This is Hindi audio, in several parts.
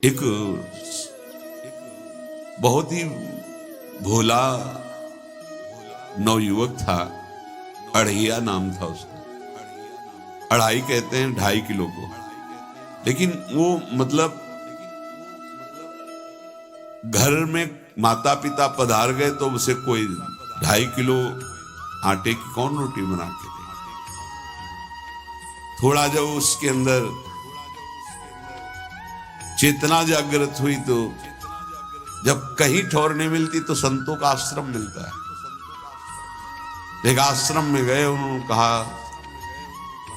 एक बहुत ही भोला नवयुवक था, अढ़ैया नाम था उसका। अढ़ाई कहते हैं 2.5 किलो को, लेकिन वो मतलब घर में माता पिता पधार गए तो उसे कोई 2.5 किलो आटे की कौन रोटी बना के दे। थोड़ा जब उसके अंदर चेतना जागृत हुई तो जब कहीं ठौर नहीं मिलती तो संतों का आश्रम मिलता है। एक आश्रम में गए, उन्होंने कहा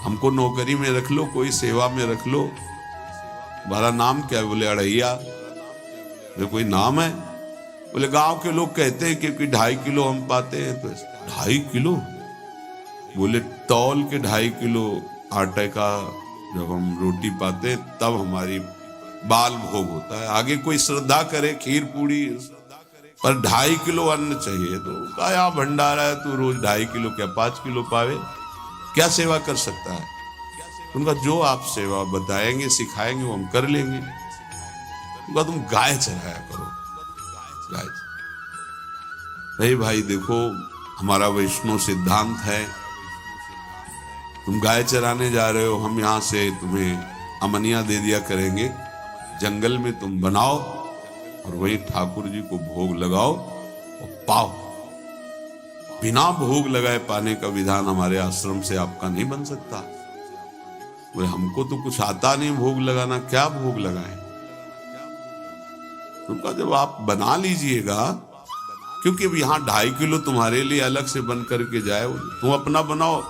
हमको नौकरी में रख लो, कोई सेवा में रख लो। तुम्हारा नाम क्या है? बोले अढ़ैया। बोले कोई नाम है? बोले गांव के लोग कहते हैं क्योंकि 2.5 किलो हम पाते हैं। तो 2.5 किलो? बोले तौल के 2.5 किलो आटे का जब हम रोटी पाते हैं तब हमारी बाल भोग होता है। आगे कोई श्रद्धा करे खीर पूड़ी, पर 2.5 किलो अन्न चाहिए। तो कहा भंडारा है, तू रोज 2.5 किलो क्या 5 किलो पावे, क्या सेवा कर सकता है? उनका जो आप सेवा बताएंगे सिखाएंगे वो हम कर लेंगे। उनका तुम गाय चराया करो। गाय नहीं भाई, देखो हमारा वैष्णव सिद्धांत है, तुम गाय चराने जा रहे हो, हम यहां से तुम्हें अमनिया दे दिया करेंगे, जंगल में तुम बनाओ और वही ठाकुर जी को भोग लगाओ और पाओ। बिना भोग लगाए पाने का विधान हमारे आश्रम से आपका नहीं बन सकता। बोले हमको तो कुछ आता नहीं भोग लगाना, क्या भोग लगाएं? उनका जब आप बना लीजिएगा, क्योंकि अब यहाँ 2.5 किलो तुम्हारे लिए अलग से बन करके जाए, तुम अपना बनाओ,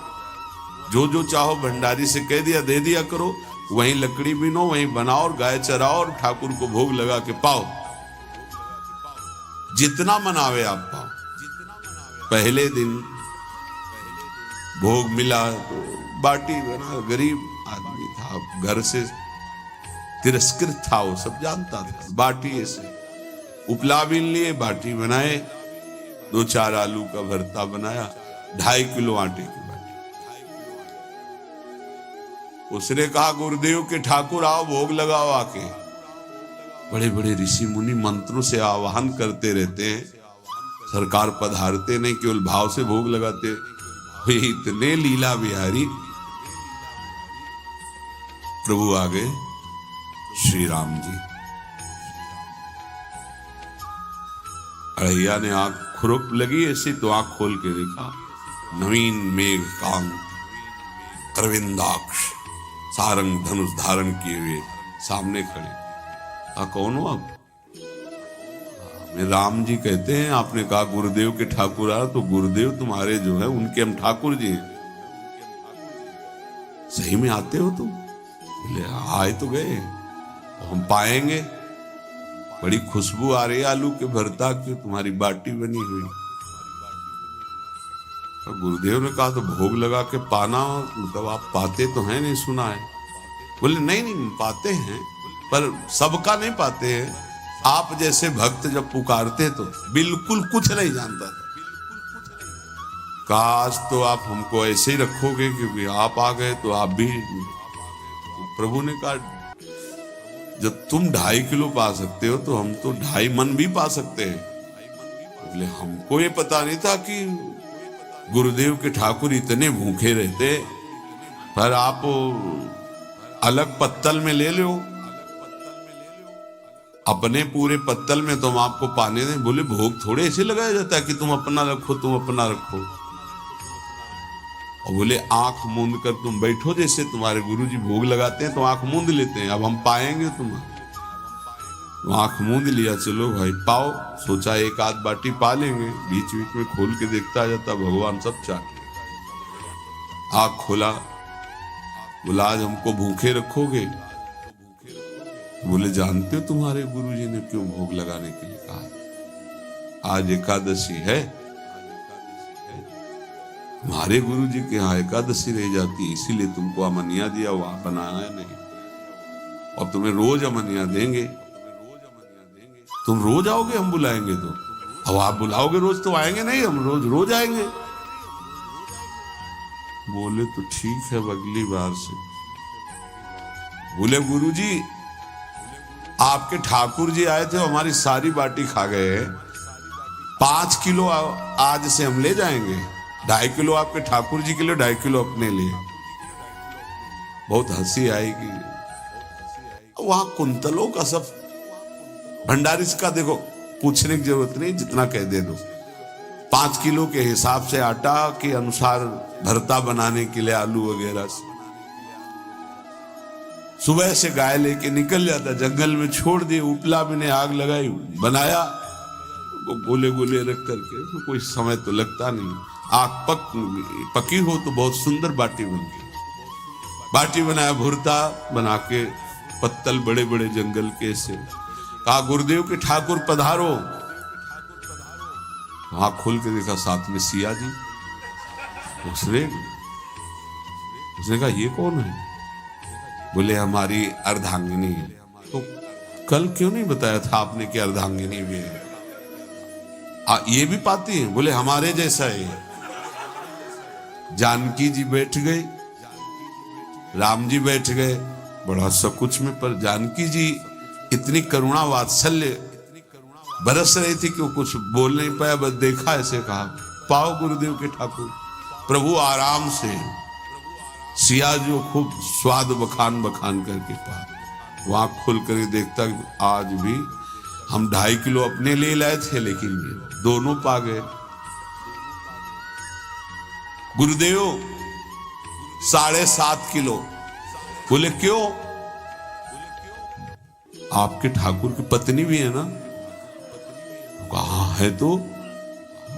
जो जो चाहो भंडारी से कह दिया दे दिया करो, वहीं लकड़ी बीनो, वहीं बनाओ और गाय चराओ और ठाकुर को भोग लगा के पाओ। जितना मनावे आप पाओ। पहले दिन भोग मिला तो बाटी बना, गरीब आदमी था, घर से तिरस्कृत था, वो सब जानता था। बाटी ऐसे उपला बीन लिए, बाटी बनाए, 2-4 आलू का भरता बनाया, 2.5 किलो आटे की बाटी। उसने कहा गुरुदेव के ठाकुर आओ भोग लगाओ आके। बड़े बड़े ऋषि मुनि मंत्रों से आवाहन करते रहते हैं, सरकार पधारते नहीं, केवल भाव से भोग लगाते। वे इतने लीला बिहारी प्रभु आ गए, श्री राम जी। अढ़ैया ने आंख खुरक लगी ऐसी तो आंख खोल के देखा, नवीन मेघ कांत अरविंदाक्ष सारंग धनुष धारण किए हुए सामने खड़े। कौन हो आप? मैं राम जी कहते हैं। आपने कहा गुरुदेव के ठाकुर आ, तो गुरुदेव तुम्हारे जो है उनके हम ठाकुर जी हैं। सही में आते हो तुम? बोले आए तो गए, हम पाएंगे। बड़ी खुशबू आ रही है आलू के भरता की, तुम्हारी बाटी बनी हुई। तो गुरुदेव ने कहा तो भोग लगा के पाना, मतलब आप पाते तो हैं? नहीं सुना है। बोले नहीं पाते हैं, पर सबका नहीं पाते हैं। आप जैसे भक्त जब पुकारते तो बिल्कुल कुछ नहीं जानता था। काश तो आप हमको ऐसे ही रखोगे, क्योंकि आप आ गए तो आप भी। प्रभु ने कहा जब तुम 2.5 किलो पा सकते हो तो हम तो 2.5 मन भी पा सकते हैं। बोले हमको ये पता नहीं था कि गुरुदेव के ठाकुर इतने भूखे रहते, पर आप अलग पत्तल में ले लो, अपने पूरे पत्तल में तुम आपको पाने दें। बोले भोग थोड़े ऐसे लगाया जाता है कि तुम अपना रखो, तुम अपना रखो। और बोले आंख मूंद कर तुम बैठो, जैसे तुम्हारे गुरुजी भोग लगाते हैं तो आंख मूंद लेते हैं, अब हम पाएंगे तुम्हें। तो आंख मूंद लिया, चलो भाई पाओ। सोचा एक आध बाटी पा लेंगे, बीच बीच में खोल के देखता जाता, भगवान सब चाट। आंख खोला, बोला आज हमको भूखे रखोगे? बोले जानते हो तुम्हारे गुरुजी ने क्यों भोग लगाने के लिए कहा? आज एकादशी है, तुम्हारे गुरुजी के यहाँ एकादशी रह जाती, इसीलिए तुमको अमनिया दिया, वहां बनाना नहीं। और तुम्हें रोज अमनिया देंगे, तुम रोज आओगे, हम बुलाएंगे तो। अब आप बुलाओगे रोज तो आएंगे नहीं, हम रोज रोज आएंगे। बोले तो ठीक है, अगली बार से। बोले गुरुजी आपके ठाकुर जी आए थे, हमारी सारी बाटी खा गए। 5 किलो आज से हम ले जाएंगे, 2.5 किलो आपके ठाकुर जी के लिए, 2.5 किलो अपने लिए। बहुत हंसी आएगी। वहां कुंतलों का सब भंडारी का देखो, पूछने की जरूरत नहीं, जितना कह दे दो। 5 किलो के हिसाब से आटा के अनुसार भरता बनाने के लिए आलू वगैरह से। सुबह से गाय लेके निकल जाता, जंगल में छोड़ दिए, उपला में ने आग लगाई, बनाया, वो गोले गोले रख करके, तो कोई समय तो लगता नहीं। आग पकी हो तो बहुत सुंदर बाटी बनती। बाटी बनाया, भुरता बना के, पत्तल बड़े बड़े जंगल के से। कहा गुरुदेव के ठाकुर पधारो। आँख खोल के देखा, साथ में सिया जी। उसने कहा ये कौन है? बोले हमारी अर्धांगिनी है। तो कल क्यों नहीं बताया था आपने कि अर्धांगिनी भी है? ये भी पाती है? बोले हमारे जैसा है। जानकी जी बैठ गए, राम जी बैठ गए, बड़ा सकुच में, पर जानकी जी इतनी करुणा वात्सल्य बरस रही थी कि वो कुछ बोल नहीं पाया, बस देखा, ऐसे कहा पाओ गुरुदेव के ठाकुर। प्रभु आराम से, सिया जो खूब स्वाद बखान बखान करके पा। वहां खुल कर देखता, आज भी हम 2.5 किलो अपने लिए लाए थे, लेकिन ये दोनों पा गए। गुरुदेव 7.5 किलो। बोले क्यों? आपके ठाकुर की पत्नी भी है ना? कहा है, तो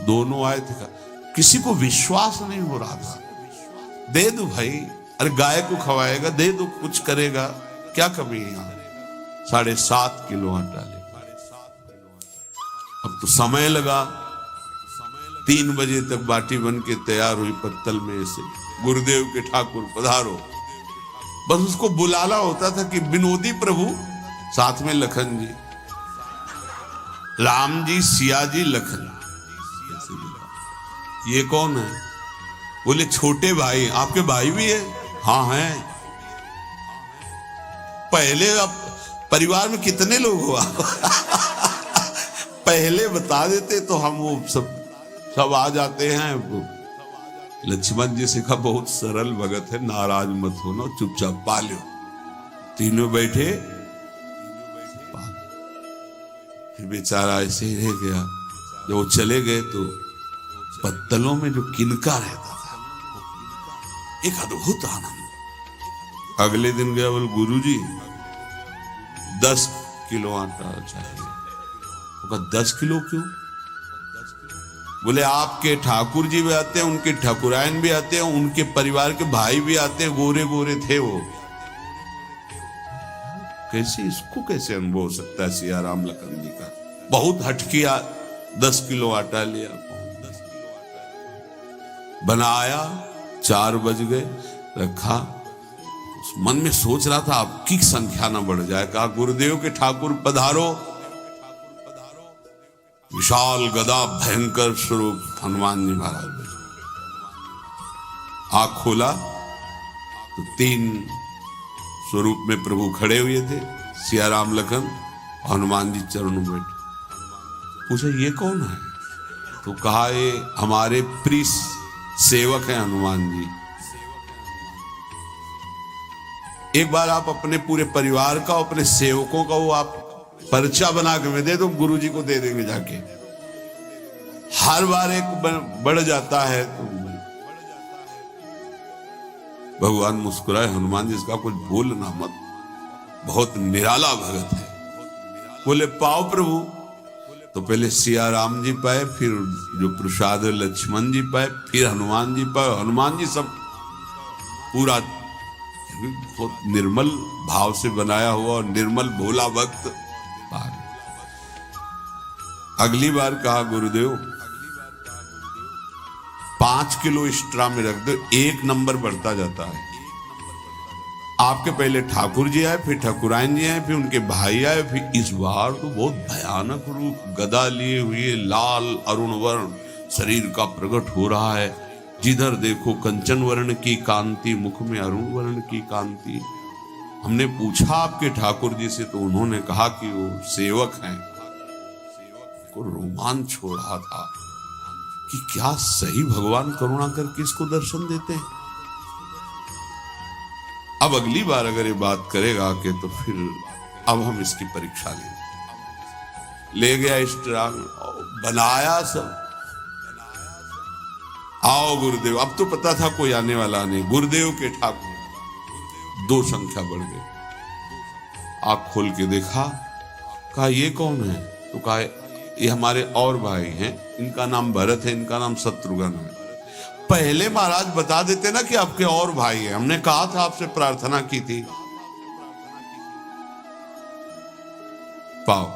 दोनों आए थे। किसी को विश्वास नहीं हो रहा था। दे दो भाई, अरे गाय को खवाएगा, दे दो, कुछ करेगा, क्या कमी है यहाँ? 7.5 किलो आटा ले। अब तो समय लगा, 3 बजे तक बाटी बन के तैयार हुई पत्तल में से। गुरुदेव के ठाकुर पधारो। बस उसको बुलाना होता था कि विनोदी प्रभु, साथ में लखन जी, राम जी, सिया जी, लखन। ये कौन है? बोले छोटे भाई। आपके भाई भी है? हाँ है। पहले अब परिवार में कितने लोग हो आप? पहले बता देते तो हम वो सब आ जाते हैं। लक्ष्मण जी से कहा बहुत सरल भगत है, नाराज मत होना, चुपचाप पा लो। तीनों बैठे, फिर बेचारा ऐसे ही रह गया। जब वो चले गए तो पत्तलों में जो किनका रहता था, एक अद्भुत आनंद। अगले दिन गया, बोले गुरुजी 10 किलो आटा चाहिए। वो कहा 10 किलो क्यों? बोले आपके ठाकुर जी भी आते हैं, उनके ठाकुरायन भी आते हैं, उनके परिवार के भाई भी आते हैं, गोरे गोरे थे वो। कैसे, इसको कैसे अनुभव हो सकता है? सिया राम लखन जी का बहुत हट किया। 10 किलो आटा लिया, बनाया, 4 बज गए, रखा। मन में सोच रहा था आपकी संख्या ना बढ़ जाए। कहा गुरुदेव के ठाकुर पधारो। विशाल गदा, भयंकर स्वरूप हनुमान जी महाराज। आंख खोला तो 3 स्वरूप में प्रभु खड़े हुए थे, सिया राम लखन, हनुमान जी चरणों में बैठे। पूछा ये कौन है? तो कहा ये हमारे प्रिय सेवक हैं हनुमान जी। एक बार आप अपने पूरे परिवार का, अपने सेवकों का वो आप पर्चा बना के दे दो, गुरु जी को दे देंगे जाके। हर बार एक बढ़ जाता है तो भगवान मुस्कुराए, हनुमान जी इसका कुछ बोलना मत, बहुत निराला भगत है। बोले पाओ प्रभु। तो पहले सिया राम जी पाए, फिर जो प्रसाद लक्ष्मण जी पाए, फिर हनुमान जी पाए। हनुमान जी सब पूरा बहुत निर्मल भाव से बनाया हुआ और निर्मल भोला भक्त। अगली बार कहा गुरुदेव 5 किलो एक्स्ट्रा में रख दो, 1 नंबर बढ़ता जाता है। आपके पहले ठाकुर जी आए, फिर ठाकुरायन जी आए, फिर उनके भाई आए, फिर इस बार तो बहुत भयानक रूप, गदा लिए हुए, लाल अरुण वर्ण शरीर का प्रकट हो रहा है। जिधर देखो कंचन वर्ण की कांति, मुख में अरुण वर्ण की कांति। हमने पूछा आपके ठाकुर जी से तो उन्होंने कहा कि वो सेवक हैं। को रोमांच हो रहा था कि क्या सही भगवान करुणा करके इसको दर्शन देते हैं। अब अगली बार अगर ये बात करेगा कि तो फिर अब हम इसकी परीक्षा लेंगे। ले गया स्ट्रांग, बनाया सब। आओ गुरुदेव। अब तो पता था कोई आने वाला नहीं। गुरुदेव के ठाकुर 2 संख्या बढ़ गई। आंख खोल के देखा, कहा ये कौन है? तो कहा ये हमारे और भाई हैं, इनका नाम भरत है, इनका नाम शत्रुघ्न है। पहले महाराज बता देते ना कि आपके और भाई हैं, हमने कहा था, आपसे प्रार्थना की थी। पाओ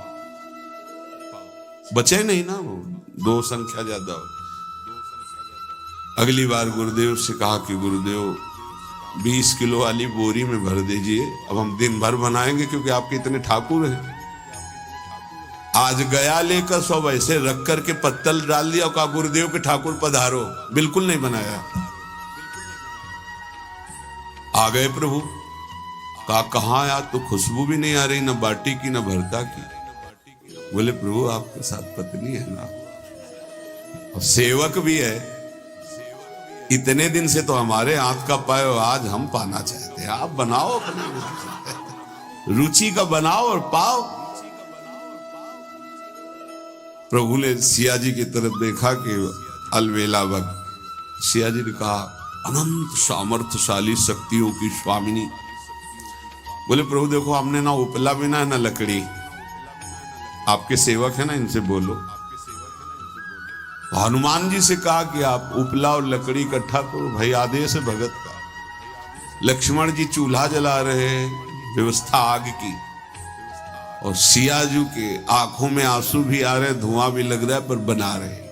बचे नहीं ना, वो 2 संख्या ज्यादा हो। अगली बार गुरुदेव से कहा कि गुरुदेव 20 किलो वाली बोरी में भर दीजिए, अब हम दिन भर बनाएंगे क्योंकि आपके इतने ठाकुर हैं। आज गया लेकर सब ऐसे रख करके पत्तल डाल दिया और कहा गुरुदेव के ठाकुर पधारो। बिल्कुल नहीं बनाया। आ गए प्रभु। कहा कहाँ यार, तो खुशबू भी नहीं आ रही, ना बाटी की ना भरता की। बोले प्रभु आपके साथ पत्नी है ना, और सेवक भी है। इतने दिन से तो हमारे हाथ का पाए, आज हम पाना चाहते हैं। आप बनाओ, अपनी रुचि का बनाओ और पाओ। प्रभु ने सिया जी की तरफ देखा कि अलवेला वक्त। सिया जी ने कहा अनंत सामर्थ्यशाली शक्तियों की स्वामिनी। बोले प्रभु देखो, हमने ना उपला बिना है ना लकड़ी, आपके सेवक है ना, इनसे बोलो। हनुमान जी से कहा कि आप उपला और लकड़ी इकट्ठा करो, भाई आदेश है भगत का। लक्ष्मण जी चूल्हा जला रहे हैं, व्यवस्था आग की, और सियाजू के आंखों में आंसू भी आ रहे, धुआं भी लग रहा है, पर बना रहे।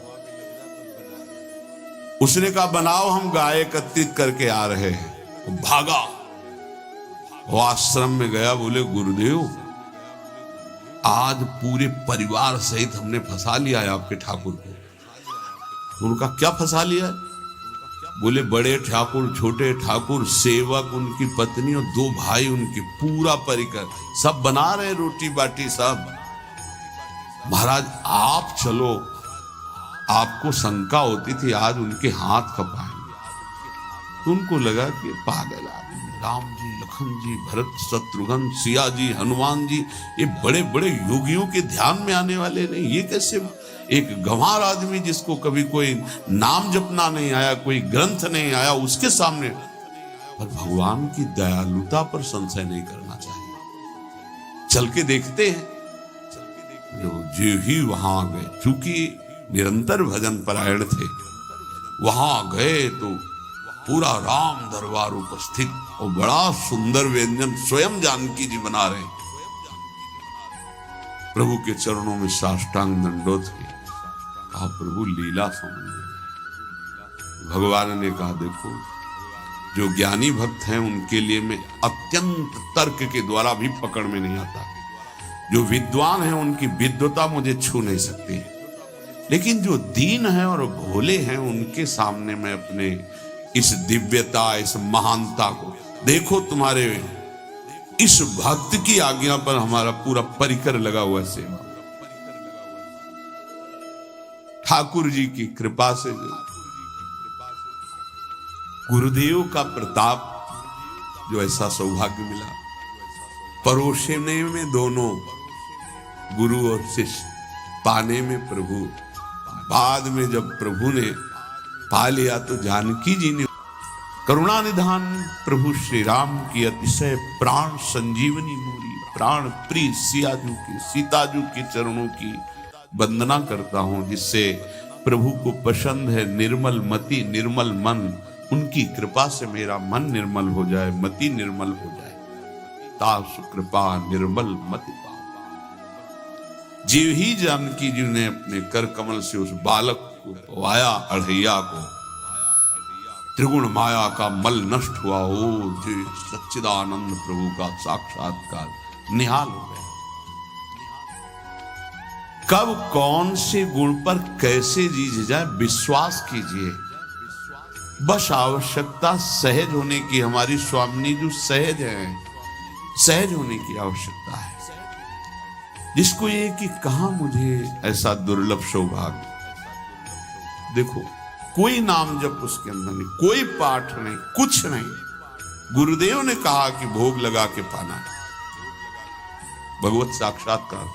उसने कहा बनाओ, हम गाय एकत्रित करके आ रहे हैं। वो भागा, वो आश्रम में गया। बोले गुरुदेव आज पूरे परिवार सहित हमने फंसा लिया है आपके ठाकुर को। उनका क्या फंसा लिया है? बोले बड़े ठाकुर, छोटे ठाकुर, सेवक, उनकी पत्नी और 2 भाई उनके, पूरा परिकर सब बना रहे रोटी बाटी सब। महाराज आप चलो, आपको शंका होती थी आज उनके हाथ कपाएंगे। तो उनको लगा कि पागल आदमी, राम जी, लखन जी, भरत, शत्रुघ्न, सिया जी, हनुमान जी, ये बड़े बड़े योगियों के ध्यान में आने वाले नहीं। ये कैसे एक गंवार आदमी जिसको कभी कोई नाम जपना नहीं आया, कोई ग्रंथ नहीं आया, उसके सामने। पर भगवान की दयालुता पर संशय नहीं करना चाहिए। चल के देखते हैं। जो ही वहां गए, चूंकि निरंतर भजन परायण थे, वहां गए तो पूरा राम दरबार उपस्थित और बड़ा सुंदर व्यंजन स्वयं जानकी जी बना रहे। प्रभु के चरणों में साष्टांग दंडोत की। कहा प्रभु लीला समझ। भगवान ने कहा देखो, जो ज्ञानी भक्त हैं उनके लिए मैं अत्यंत तर्क के द्वारा भी पकड़ में नहीं आता। जो विद्वान हैं उनकी विद्वता मुझे छू नहीं सकती, लेकिन जो दीन हैं और भोले हैं उनके सामने मैं अपने इस दिव्यता, इस महानता को देखो। तुम्हारे इस भक्त की आज्ञा पर हमारा पूरा परिकर लगा हुआ सेवा। ठाकुर जी की कृपा से गुरुदेव का प्रताप, जो ऐसा सौभाग्य मिला। परोसने में दोनों गुरु और शिष्य, पाने में प्रभु। बाद में जब प्रभु ने पा लिया तो जानकी जी ने करुणा निधान प्रभु श्री राम की अतिशय प्राण संजीवनी मोरी, प्राण प्रिय सियाजू की, सीताजू के चरणों की वंदना करता हूं, जिससे प्रभु को पसंद है निर्मल मति निर्मल मन। उनकी कृपा से मेरा मन निर्मल हो जाए, मति निर्मल हो जाए। तासु कृपा निर्मल मति पाओ। जीव ही जानकी जी ने अपने कर कमल से उस बालक को पवाया, अढ़ैया को। त्रिगुण माया का मल नष्ट हुआ। ओ जी सच्चिदानंद प्रभु का साक्षात्कार निहाल हो गया। कब कौन से गुण पर कैसे जी जाए विश्वास कीजिए। बस आवश्यकता सहज होने की। हमारी स्वामिनी जो सहज हैं, सहज होने की आवश्यकता है। जिसको ये कि कहां मुझे ऐसा दुर्लभ सौभाग्य, देखो कोई नाम जप उसके अंदर नहीं, कोई पाठ नहीं, कुछ नहीं। गुरुदेव ने कहा कि भोग लगा के पाना, भगवत साक्षात्कार।